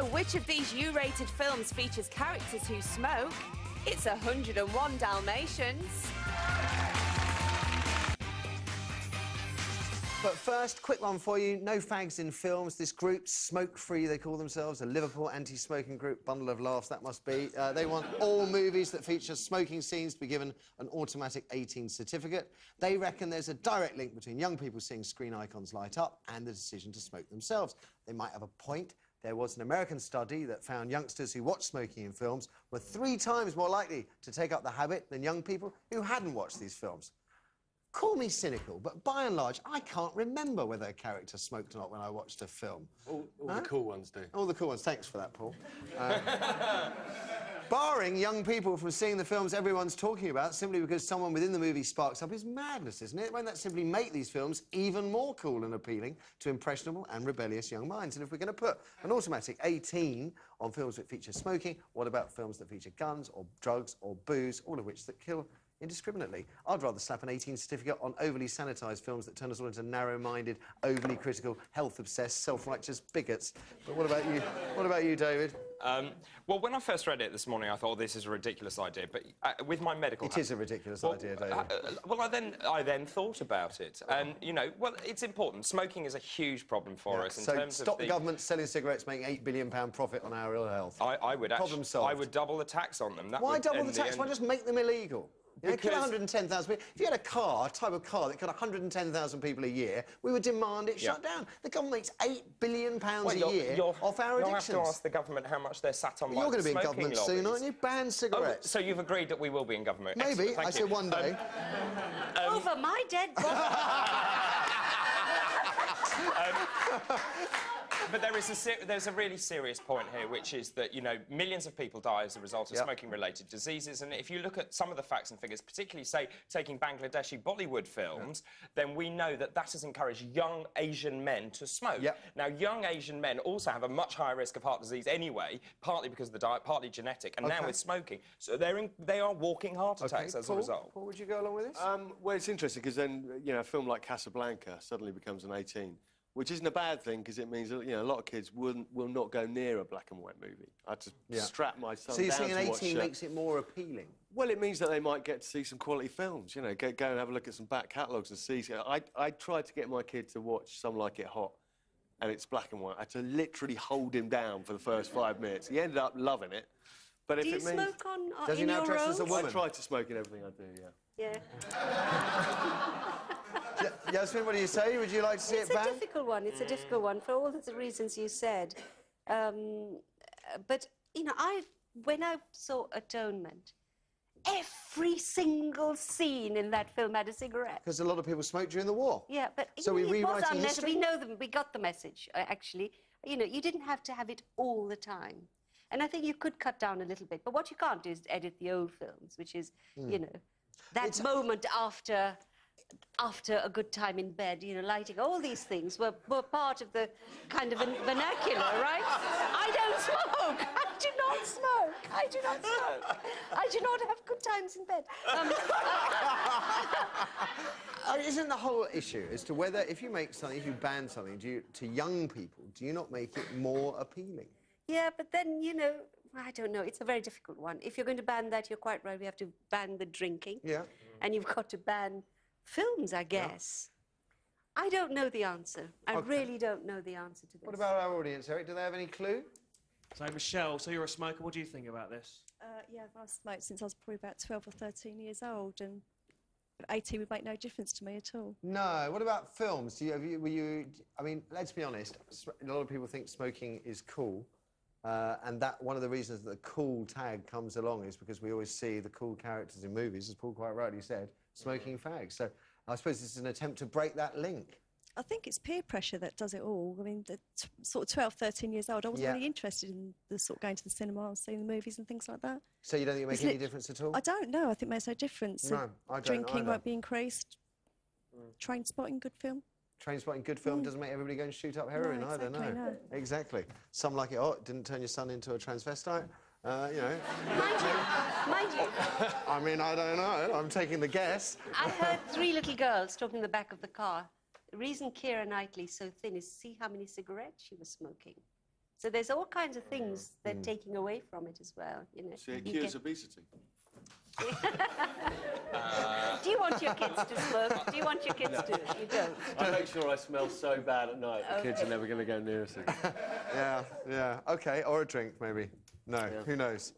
know which of these U-rated films features characters who smoke? It's 101 Dalmatians. But first, quick one for you. No fags in films. This group, Smoke Free, they call themselves, a Liverpool anti-smoking group. Bundle of laughs, that must be. They want all movies that feature smoking scenes to be given an automatic 18 certificate. They reckon there's a direct link between young people seeing screen icons light up and the decision to smoke themselves. They might have a point. There was an American study that found youngsters who watched smoking in films were 3 times more likely to take up the habit than young people who hadn't watched these films. Call me cynical, but by and large, I can't remember whether a character smoked or not when I watched a film. All the cool ones do. All the cool ones. Thanks for that, Paul. Barring young people from seeing the films everyone's talking about simply because someone within the movie sparks up is madness, isn't it? Won't that simply make these films even more cool and appealing to impressionable and rebellious young minds? And if we're going to put an automatic 18 on films that feature smoking, what about films that feature guns or drugs or booze, all of which that kill indiscriminately? I'd rather slap an 18 certificate on overly sanitised films that turn us all into narrow-minded, overly critical, health-obsessed, self-righteous bigots. But what about you? What about you, David? Well, when I first read it this morning, I thought, this is a ridiculous idea. But with my medical... It is a ridiculous idea, David. Well, I then thought about it. And, you know, well, it's important. Smoking is a huge problem for us in terms of stop the government selling cigarettes, making £8 billion profit on our ill health. I would actually... Problem solved. I would double the tax on them. Why double the tax? Why just make them illegal? You know, kill 110,000 people. If you had a type of car that killed 110,000 people a year, we would demand it shut down. The government makes £8 billion a year off our addictions. You'll have to ask the government how much they're sat on. You're going to be in government soon, aren't you? Ban cigarettes. Oh, so you've agreed that we will be in government? Maybe. I said one day. Over my dead body. But there's a really serious point here, which is that, you know, millions of people die as a result of smoking-related diseases. And if you look at some of the facts and figures, particularly, say, taking Bangladeshi Bollywood films, then we know that that has encouraged young Asian men to smoke. Now, young Asian men also have a much higher risk of heart disease anyway, partly because of the diet, partly genetic, and now with smoking. So they are walking heart attacks as a result. Paul, would you go along with this? Well, it's interesting, because then, you know, a film like Casablanca suddenly becomes an 18. Which isn't a bad thing, because it means that, you know, a lot of kids will not go near a black and white movie. I just strap my son down to watch... So you're saying an 18 makes it more appealing? Well, it means that they might get to see some quality films, you know, go and have a look at some back catalogues and see... I tried to get my kid to watch Some Like It Hot, and it's black and white. I had to literally hold him down for the first 5 minutes. He ended up loving it. But if it means... Do you smoke on Does he now dress as a woman? I try to smoke in everything I do, Yeah. Yasmin, what do you say? Would you like to see it banned? It's a difficult one. It's a difficult one for all the reasons you said. But, you know, when I saw Atonement, every single scene in that film had a cigarette. Because a lot of people smoked during the war. Yeah, but so we rewriting history? We know them. We got the message, actually. You know, you didn't have to have it all the time. And I think you could cut down a little bit. But what you can't do is edit the old films, which is, you know, that moment after a good time in bed, you know, lighting, all these things were part of the kind of vernacular, right? I don't smoke. I do not smoke. I do not smoke. I do not have good times in bed. Isn't the whole issue as to whether, if you make something, if you ban something to young people, do you not make it more appealing? Yeah, but then, you know, I don't know. It's a very difficult one. If you're going to ban that, you're quite right. We have to ban the drinking. Yeah. And you've got to ban films, I guess. I don't know the answer. I really don't know the answer to this. What about our audience, Eric? Do they have any clue? So, Michelle, so you're a smoker. What do you think about this? Yeah, I've smoked since I was probably about 12 or 13 years old, and 18 would make no difference to me at all. No. What about films? I mean, let's be honest. A lot of people think smoking is cool. And that one of the reasons that the cool tag comes along is because we always see the cool characters in movies, as Paul quite rightly said, smoking fags. So I suppose this is an attempt to break that link. I think it's peer pressure that does it all. I mean, sort of 12, 13 years old, I wasn't really interested in the sort of going to the cinema and seeing the movies and things like that. So you don't think it makes any difference at all? I don't know. I think it makes no difference. No, I don't Drinking won't be increased. Train spotting, good film. Trainspotting, good film, doesn't make everybody go and shoot up heroin either, no. Exactly. Some Like It Hot didn't turn your son into a transvestite, you know. Mind you. I mean, I don't know. I'm taking the guess. I heard 3 little girls talking in the back of the car. The reason Keira Knightley's so thin is see how many cigarettes she was smoking. So there's all kinds of things they're taking away from it as well. You know. So it cures obesity. Do you want your kids to smoke? Do you want your kids to? You don't. I make sure I smell so bad at night. The kids are never going to go near us again. Yeah. Okay, or a drink, maybe. No, who knows?